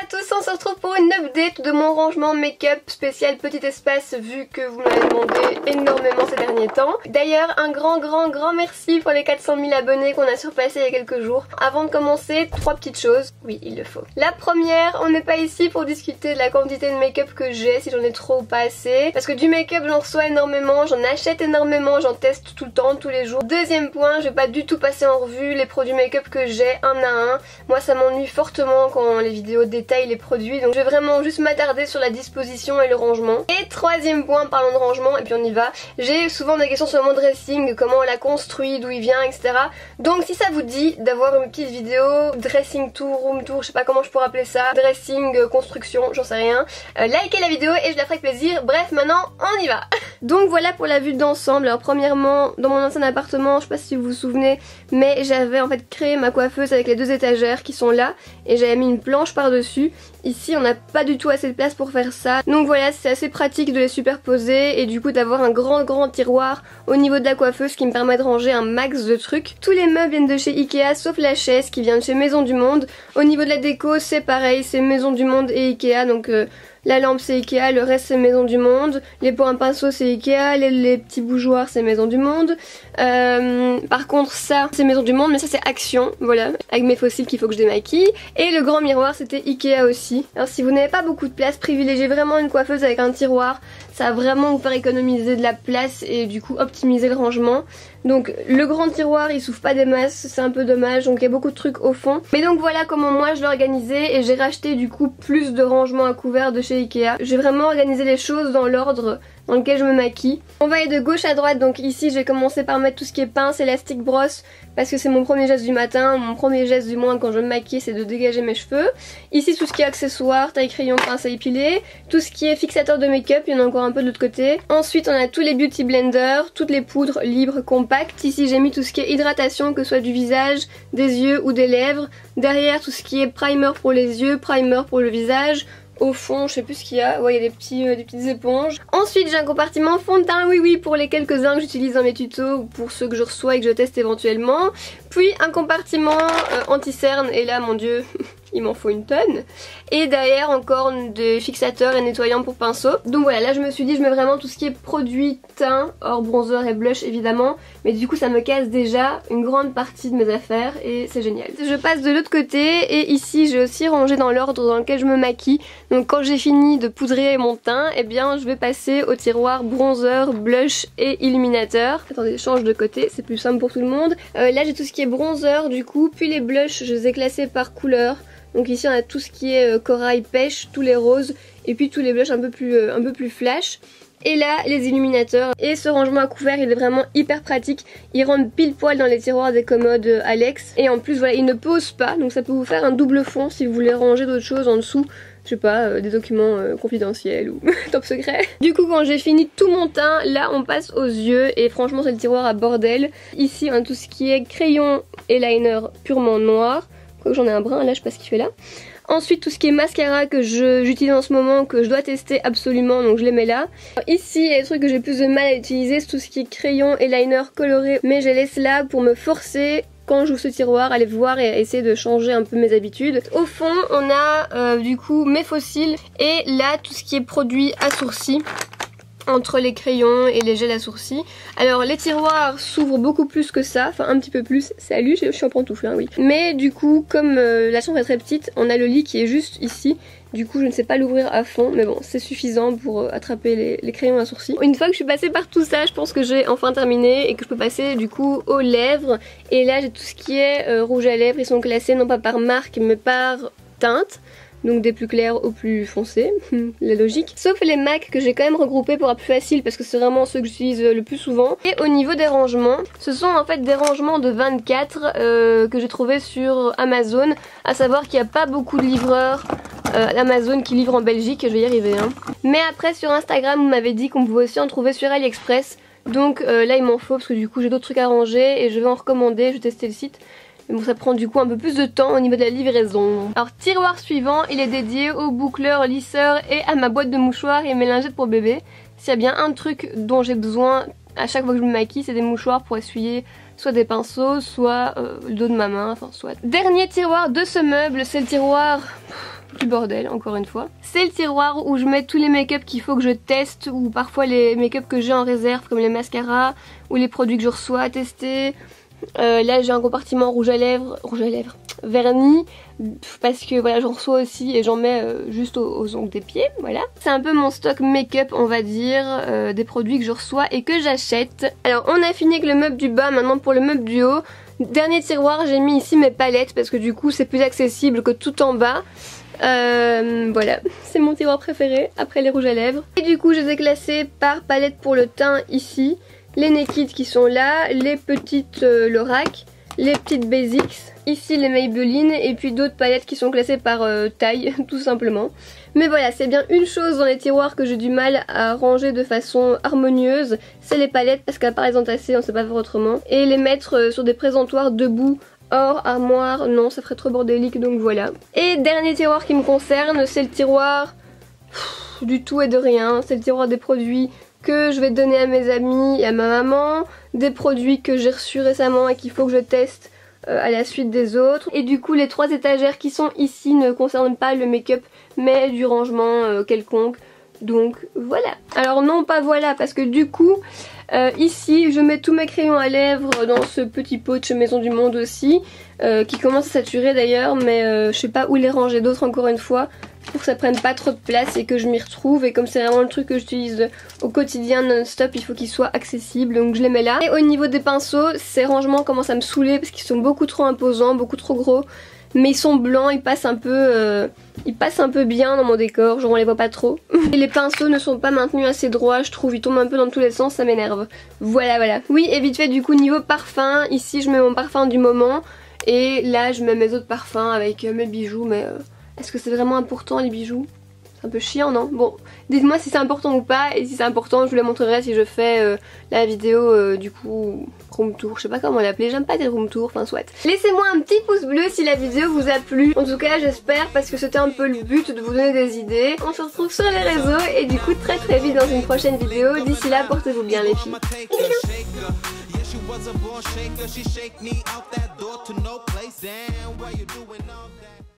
tous, on se retrouve pour une update de mon rangement make-up spécial petit espace vu que vous m'avez demandé énormément ces derniers temps. D'ailleurs un grand merci pour les 400 000 abonnés qu'on a surpassé il y a quelques jours. Avant de commencer, 3 petites choses, oui il le faut. La première, on n'est pas ici pour discuter de la quantité de make-up que j'ai, si j'en ai trop ou pas assez. Parce que du make-up j'en reçois énormément, j'en achète énormément, j'en teste tout le temps, tous les jours. Deuxième point, je vais pas du tout passer en revue les produits make-up que j'ai un à un. Moi ça m'ennuie fortement quand les vidéos détaillent les produits, donc je vais vraiment juste m'attarder sur la disposition et le rangement. Et troisième point, parlons de rangement et puis on y va. J'ai souvent des questions sur mon dressing, comment on l'a construit, d'où il vient, etc. Donc si ça vous dit d'avoir une petite vidéo dressing tour, room tour, je sais pas comment je pourrais appeler ça, dressing, construction, j'en sais rien, likez la vidéo et je la ferai avec plaisir. Bref, maintenant on y va. Donc voilà pour la vue d'ensemble. Alors premièrement, dans mon ancien appartement, je sais pas si vous vous souvenez, mais j'avais en fait créé ma coiffeuse avec les 2 étagères qui sont là et j'avais mis une planche par dessus. Ici on n'a pas du tout assez de place pour faire ça, donc voilà, c'est assez pratique de les superposer et du coup d'avoir un grand tiroir au niveau de la coiffeuse qui me permet de ranger un max de trucs. Tous les meubles viennent de chez Ikea sauf la chaise qui vient de chez Maison du Monde. Au niveau de la déco c'est pareil, c'est Maison du Monde et Ikea, donc la lampe c'est Ikea, le reste c'est Maison du Monde, les pots à pinceau c'est Ikea, les petits bougeoirs c'est Maison du Monde. Par contre ça c'est Maison du Monde, mais ça c'est Action, voilà, avec mes fossiles qu'il faut que je démaquille. Et le grand miroir c'était Ikea aussi. Alors si vous n'avez pas beaucoup de place, privilégiez vraiment une coiffeuse avec un tiroir, ça va vraiment vous faire économiser de la place et du coup optimiser le rangement. Donc le grand tiroir il s'ouvre pas des masses, c'est un peu dommage, donc il y a beaucoup de trucs au fond. Mais donc voilà comment moi je l'ai organisé et j'ai racheté du coup plus de rangements à couvert de chez Ikea. J'ai vraiment organisé les choses dans l'ordre dans lequel je me maquille. On va aller de gauche à droite, donc ici j'ai commencé par mettre tout ce qui est pince, élastique, brosse, parce que c'est mon premier geste du matin, mon premier geste du moins quand je me maquille c'est de dégager mes cheveux. Ici tout ce qui est accessoires, taille crayon, pince à épiler, tout ce qui est fixateur de make-up, il y en a encore un peu de l'autre côté. Ensuite on a tous les beauty blenders, toutes les poudres libres, compactes. Ici j'ai mis tout ce qui est hydratation, que ce soit du visage, des yeux ou des lèvres. Derrière tout ce qui est primer pour les yeux, primer pour le visage. Au fond, je sais plus ce qu'il y a, ouais il y a des petites éponges. Ensuite j'ai un compartiment fond de teint oui pour les quelques-uns que j'utilise dans mes tutos ou pour ceux que je reçois et que je teste éventuellement. Puis un compartiment anti-cerne et là mon dieu il m'en faut une tonne. Et derrière encore des fixateurs et nettoyants pour pinceau. Donc voilà, là je me suis dit je mets vraiment tout ce qui est produit teint, hors bronzer et blush évidemment. Mais du coup ça me casse déjà une grande partie de mes affaires et c'est génial. Je passe de l'autre côté et ici j'ai aussi rangé dans l'ordre dans lequel je me maquille. Donc quand j'ai fini de poudrer mon teint, eh bien je vais passer au tiroir bronzer, blush et illuminateur. Attendez, je change de côté, c'est plus simple pour tout le monde. Là j'ai tout ce qui est bronzer du coup, puis les blushs je les ai classés par couleur. Donc ici on a tout ce qui est corail, pêche, tous les roses et puis tous les blushs un peu plus flash. Et là les illuminateurs. Et ce rangement à couvert il est vraiment hyper pratique. Il rentre pile poil dans les tiroirs des commodes Alex. Et en plus voilà il ne pose pas, donc ça peut vous faire un double fond si vous voulez ranger d'autres choses en dessous. Je sais pas, des documents confidentiels ou top secret. Du coup quand j'ai fini tout mon teint, là on passe aux yeux et franchement c'est le tiroir à bordel. Ici on a tout ce qui est crayon et liner purement noir. Quoique j'en ai un brun là, je sais pas ce qu'il fait là. Ensuite tout ce qui est mascara que j'utilise en ce moment, que je dois tester absolument, donc je les mets là. Ici il y a des trucs que j'ai plus de mal à utiliser, c'est tout ce qui est crayon et liner coloré, mais je les laisse là pour me forcer quand j'ouvre ce tiroir, aller voir et essayer de changer un peu mes habitudes. Au fond on a du coup mes fossiles et là tout ce qui est produit à sourcils. Entre les crayons et les gels à sourcils. Alors les tiroirs s'ouvrent beaucoup plus que ça, enfin un petit peu plus. Salut, je suis en pantoufle hein, oui. Mais du coup comme la chambre est très petite, on a le lit qui est juste ici. Du coup je ne sais pas l'ouvrir à fond, mais bon c'est suffisant pour attraper les crayons à sourcils. Une fois que je suis passée par tout ça, je pense que j'ai enfin terminé et que je peux passer du coup aux lèvres. Et là j'ai tout ce qui est rouge à lèvres, ils sont classés non pas par marque mais par teinte. Donc des plus clairs aux plus foncés, la logique. Sauf les MAC que j'ai quand même regroupés pour être plus facile parce que c'est vraiment ceux que j'utilise le plus souvent. Et au niveau des rangements, ce sont en fait des rangements de 24 que j'ai trouvé sur Amazon. À savoir qu'il n'y a pas beaucoup de livreurs Amazon qui livrent en Belgique, je vais y arriver hein. Mais après sur Instagram vous m'avez dit qu'on pouvait aussi en trouver sur AliExpress. Donc là il m'en faut parce que du coup j'ai d'autres trucs à ranger et je vais en recommander, je vais tester le site. Mais bon ça prend du coup un peu plus de temps au niveau de la livraison. Alors tiroir suivant, il est dédié aux boucleurs, lisseurs et à ma boîte de mouchoirs et mes lingettes pour bébé. S'il y a bien un truc dont j'ai besoin à chaque fois que je me maquille, c'est des mouchoirs pour essuyer soit des pinceaux, soit le dos de ma main, enfin soit. Dernier tiroir de ce meuble, c'est le tiroir du bordel, encore une fois. C'est le tiroir où je mets tous les make-up qu'il faut que je teste, ou parfois les make-up que j'ai en réserve, comme les mascaras, ou les produits que je reçois à tester. Là j'ai un compartiment rouge à lèvres, vernis, parce que voilà j'en reçois aussi et j'en mets juste aux ongles des pieds, voilà. C'est un peu mon stock make-up on va dire, des produits que je reçois et que j'achète. Alors on a fini avec le meuble du bas, maintenant pour le meuble du haut. Dernier tiroir, j'ai mis ici mes palettes parce que du coup c'est plus accessible que tout en bas. Voilà, c'est mon tiroir préféré après les rouges à lèvres. Et du coup je les ai classés par palette pour le teint ici. Les Naked qui sont là, les petites Lorac, les petites Basics, ici les Maybelline et puis d'autres palettes qui sont classées par taille tout simplement. Mais voilà, c'est bien une chose dans les tiroirs que j'ai du mal à ranger de façon harmonieuse, c'est les palettes parce qu'à part les entasser on sait pas faire autrement. Et les mettre sur des présentoirs debout, hors armoire, non ça ferait trop bordélique donc voilà. Et dernier tiroir qui me concerne, c'est le tiroir du tout et de rien, c'est le tiroir des produits que je vais donner à mes amis et à ma maman, des produits que j'ai reçus récemment et qu'il faut que je teste à la suite des autres. Et du coup les 3 étagères qui sont ici ne concernent pas le make-up mais du rangement quelconque. Donc voilà. Alors non pas voilà parce que du coup ici je mets tous mes crayons à lèvres dans ce petit pot de chez Maison du Monde aussi qui commence à saturer d'ailleurs mais je sais pas où les ranger d'autres encore une fois pour que ça prenne pas trop de place et que je m'y retrouve, et comme c'est vraiment le truc que j'utilise au quotidien non-stop, il faut qu'il soit accessible donc je les mets là. Et au niveau des pinceaux, ces rangements commencent à me saouler parce qu'ils sont beaucoup trop imposants, beaucoup trop gros, mais ils sont blancs, ils passent un peu bien dans mon décor, genre on les voit pas trop. Et les pinceaux ne sont pas maintenus assez droits, je trouve, ils tombent un peu dans tous les sens, ça m'énerve. Voilà. Oui, et vite fait du coup niveau parfum, ici je mets mon parfum du moment et là je mets mes autres parfums avec mes bijoux, mais est-ce que c'est vraiment important les bijoux? C'est un peu chiant non? Bon, dites-moi si c'est important ou pas, et si c'est important je vous la montrerai si je fais la vidéo du coup room tour, je sais pas comment l'appeler, j'aime pas dire room tour, enfin soit. Laissez-moi un petit pouce bleu si la vidéo vous a plu, en tout cas j'espère parce que c'était un peu le but de vous donner des idées. On se retrouve sur les réseaux et du coup très vite dans une prochaine vidéo, d'ici là portez-vous bien les filles. Bisous.